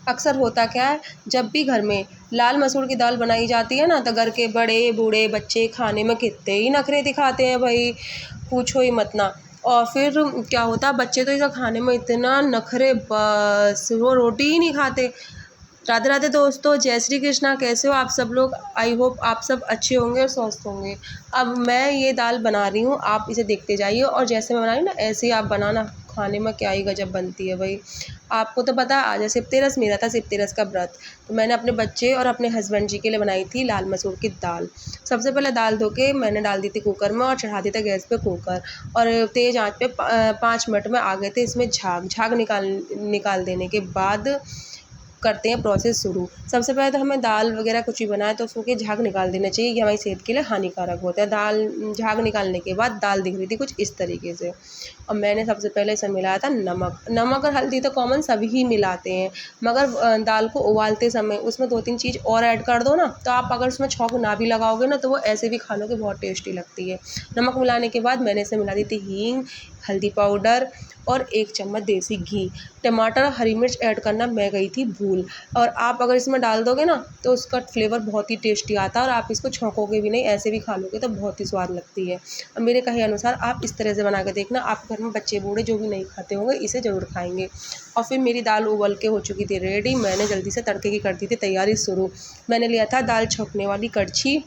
अक्सर होता क्या है, जब भी घर में लाल मसूर की दाल बनाई जाती है ना, तो घर के बड़े बूढ़े बच्चे खाने में कितने ही नखरे दिखाते हैं भाई, पूछो ही मत ना। और फिर क्या होता है, बच्चे तो इसे खाने में इतना नखरे, बस वो रोटी ही नहीं खाते। राधे राधे दोस्तों, जय श्री कृष्णा। कैसे हो आप सब लोग? आई होप आप सब अच्छे होंगे और स्वस्थ होंगे। अब मैं ये दाल बना रही हूँ, आप इसे देखते जाइए, और जैसे मैं बना रही हूँ ना, ऐसे ही आप बनाना। खाने में क्या ही गजब बनती है भाई। आपको तो पता है, आज है सिप्तेरस, मेरा था सिप्तेरस का व्रत। तो मैंने अपने बच्चे और अपने हस्बैंड जी के लिए बनाई थी लाल मसूर की दाल। सबसे पहले दाल धो के मैंने डाल दी थी कुकर में और चढ़ा दिया था गैस पे कुकर, और तेज़ आंच पे 5 मिनट में आ गए थे इसमें झाग। झाग निकाल देने के बाद करते हैं प्रोसेस शुरू। सबसे पहले तो हमें दाल वगैरह कुछ भी बनाए तो उसके झाग निकाल देना चाहिए, ये हमारी सेहत के लिए हानिकारक होता है। दाल झाग निकालने के बाद दाल दिख रही थी कुछ इस तरीके से, और मैंने सबसे पहले इसमें मिलाया था नमक। नमक और हल्दी तो कॉमन सभी ही मिलाते हैं, मगर दाल को उबालते समय उसमें 2-3 चीज़ और ऐड कर दो ना, तो आप अगर उसमें छौंक ना भी लगाओगे ना, तो वो ऐसे भी खा लोगे, बहुत टेस्टी लगती है। नमक मिलाने के बाद मैंने इसमें मिला दी थी हींग, हल्दी पाउडर और 1 चम्मच देसी घी। टमाटर और हरी मिर्च ऐड करना मैं गई थी भूल, और आप अगर इसमें डाल दोगे ना, तो उसका फ्लेवर बहुत ही टेस्टी आता है, और आप इसको छौंकोगे भी नहीं, ऐसे भी खा लोगे तो बहुत ही स्वाद लगती है। और मेरे कहे अनुसार आप इस तरह से बना के देखना, आपके घर में बच्चे बूढ़े जो भी नहीं खाते होंगे इसे ज़रूर खाएंगे। और फिर मेरी दाल उबल के हो चुकी थी रेडी, मैंने जल्दी से तड़के की कर दी थी तैयारी शुरू। मैंने लिया था दाल छौंकने वाली कड़छी,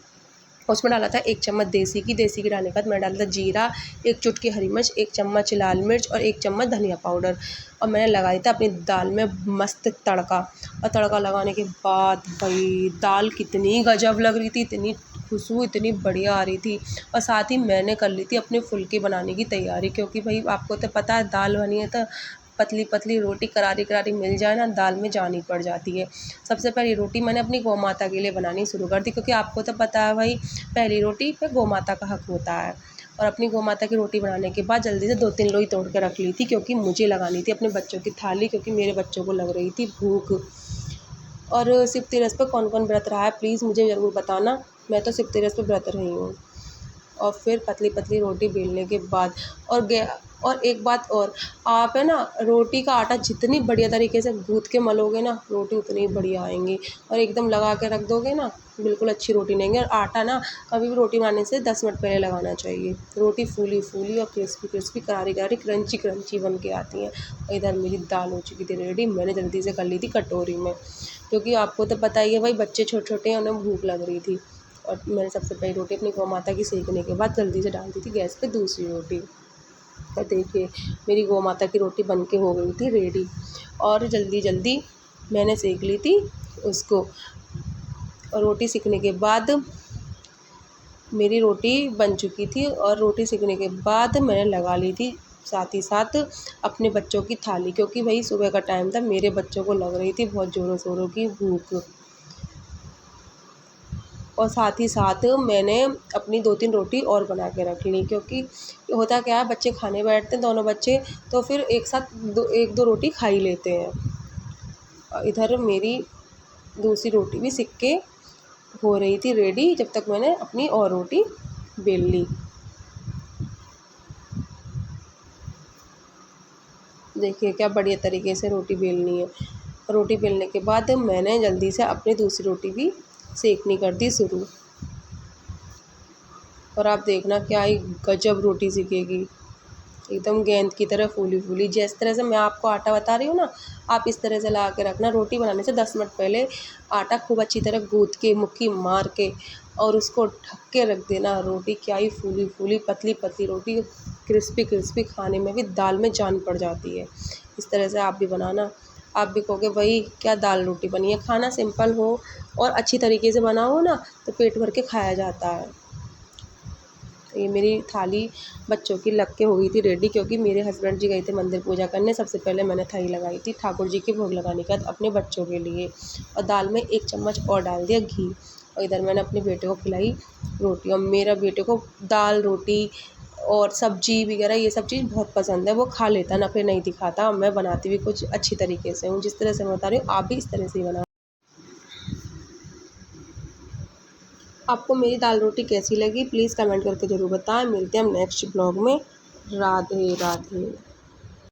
उसमें डाला था 1 चम्मच देसी घी। देसी घी डालने के बाद मैंने डाला था जीरा, 1 चुटकी हरी मिर्च, 1 चम्मच लाल मिर्च और 1 चम्मच धनिया पाउडर, और मैंने लगा दिया था अपनी दाल में मस्त तड़का। और तड़का लगाने के बाद भाई दाल कितनी गजब लग रही थी, इतनी खुशबू इतनी बढ़िया आ रही थी। और साथ ही मैंने कर ली थी अपने फुलके बनाने की तैयारी, क्योंकि भाई आपको तो पता है दाल बनी है तो पतली पतली रोटी करारी करारी मिल जाए ना, दाल में जान ही पड़ जाती है। सबसे पहली रोटी मैंने अपनी गौ माता के लिए बनानी शुरू कर दी, क्योंकि आपको तो पता है भाई, पहली रोटी पे गौ माता का हक होता है। और अपनी गौ माता की रोटी बनाने के बाद जल्दी से 2-3 लोई तोड़ के रख ली थी, क्योंकि मुझे लगानी थी अपने बच्चों की थाली, क्योंकि मेरे बच्चों को लग रही थी भूख। और सिर्फ तेरस पे कौन कौन व्रत रहा है प्लीज़ मुझे ज़रूर बताना, मैं तो सिर्फ तेरस पे व्रत रही हूँ। और फिर पतली पतली रोटी बेलने के बाद, और एक बात और, आप है ना रोटी का आटा जितनी बढ़िया तरीके से गूँथ के मलोगे ना, रोटी उतनी बढ़िया आएंगी। और एकदम लगा के रख दोगे ना, बिल्कुल अच्छी रोटी नहीं आएंगी। और आटा ना कभी भी रोटी बनाने से 10 मिनट पहले लगाना चाहिए, रोटी फूली फूली और क्रिस्पी क्रिस्पी करारी करारी क्रंची क्रंची बन के आती हैं। और इधर मेरी दाल हो चुकी थी रेडी, मैंने जल्दी से कर ली थी कटोरी में, क्योंकि आपको तो पता ही है भाई, बच्चे छोटे छोटे हैं, उन्हें भूख लग रही थी। और मैंने सबसे पहली रोटी अपनी गौ माता की सेकने के बाद जल्दी से डाल दी थी गैस पे दूसरी रोटी। और देखिए मेरी गौ माता की रोटी बन के हो गई थी रेडी, और जल्दी जल्दी मैंने सेक ली थी उसको। और रोटी सेकने के बाद मेरी रोटी बन चुकी थी, और रोटी सेकने के बाद मैंने लगा ली थी साथ ही साथ अपने बच्चों की थाली, क्योंकि भाई सुबह का टाइम था, मेरे बच्चों को लग रही थी बहुत ज़ोरों शोरों की भूख। और साथ ही साथ मैंने अपनी 2-3 रोटी और बना के रख ली, क्योंकि होता क्या है, बच्चे खाने बैठते हैं दोनों बच्चे, तो फिर एक साथ 1-2 रोटी खा ही लेते हैं। और इधर मेरी दूसरी रोटी भी सिक के हो रही थी रेडी, जब तक मैंने अपनी और रोटी बेल ली। देखिए क्या बढ़िया तरीके से रोटी बेलनी है। रोटी बेलने के बाद मैंने जल्दी से अपनी दूसरी रोटी भी सेकनी कर दी शुरू, और आप देखना क्या ही गजब रोटी सिकेगी, एकदम गेंद की तरह फूली फूली। जिस तरह से मैं आपको आटा बता रही हूँ ना, आप इस तरह से ला के रखना। रोटी बनाने से 10 मिनट पहले आटा खूब अच्छी तरह गूँथ के मुट्ठी मार के, और उसको ढक के रख देना। रोटी क्या ही फूली फूली पतली पतली रोटी, क्रिस्पी क्रिस्पी, खाने में भी दाल में जान पड़ जाती है। इस तरह से आप भी बनाना, आप भी कहोगे भाई क्या दाल रोटी बनी है। खाना सिंपल हो और अच्छी तरीके से बना हो ना, तो पेट भर के खाया जाता है। ये मेरी थाली बच्चों की लग के हो गई थी रेडी, क्योंकि मेरे हस्बैंड जी गए थे मंदिर पूजा करने। सबसे पहले मैंने थाली लगाई थी ठाकुर जी के भोग लगाने के बाद अपने बच्चों के लिए, और दाल में 1 चम्मच और डाल दिया घी। और इधर मैंने अपने बेटे को खिलाई रोटी, और मेरा बेटे को दाल रोटी और सब्जी वगैरह ये सब चीज़ बहुत पसंद है, वो खा लेता, नखरे नहीं दिखाता। मैं बनाती भी कुछ अच्छी तरीके से हूँ, जिस तरह से मैं बता रही हूँ आप भी इस तरह से ही बना। आपको मेरी दाल रोटी कैसी लगी प्लीज़ कमेंट करके ज़रूर बताएं। मिलते हैं हम नेक्स्ट ब्लॉग में। राधे राधे।